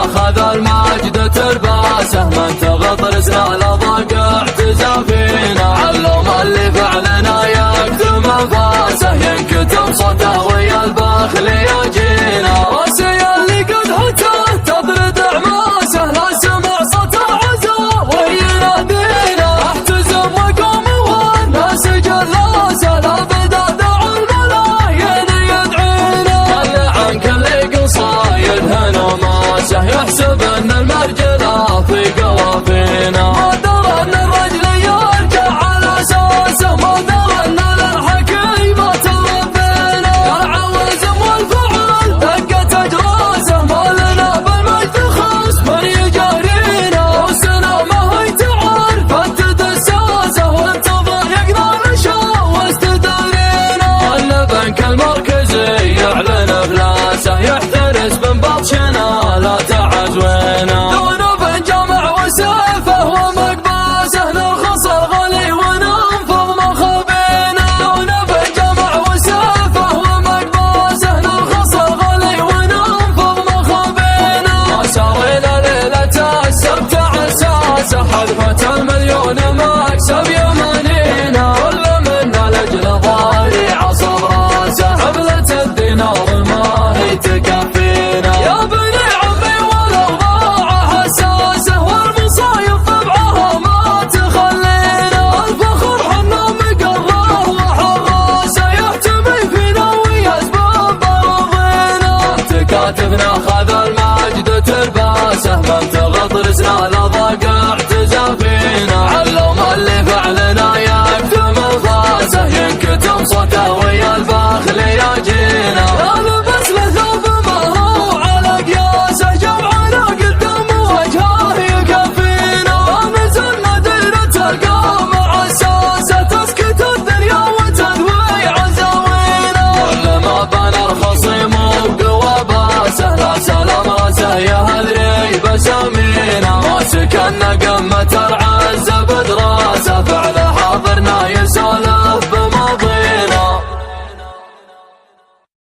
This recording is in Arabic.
خذ المجد ترباسه من تغطرسنا لضاق اعتزى فينا علم اللي فعلنا يكتم انفاسه ينكتم صوته ويا البخل يجينا راسي اللي قد هته تضرد اعماسه لا سمع صوت عزا وينادينا احتزم وقوم والناس جلاسه لا بدا دعوا الملايين يدعينا خلي عنك اللي قصايد هنماسه يحسب ان المرجله في قوافينا ما درى ان الرجل يرجع على اساسه ما درى ان للحكيمه تربينا العوازم والفعل دقت اجراسه ما لنا بالمجد خص من يجارينا وسنا ما هي تعرف تدساسه وانتظر يقدر نشا واستدارينا البنك المركزي يعلن افلاسه يحترس من بطشنا لا تعزوينا دون بنجمع وسيفه ومقباسه نرخص الغلي وننفض مخابينا دون بنجمع وسيفه ومقباسه نرخص الغلي وننفض مخابينا ما سرينا ليلة السبت عساسه حذفة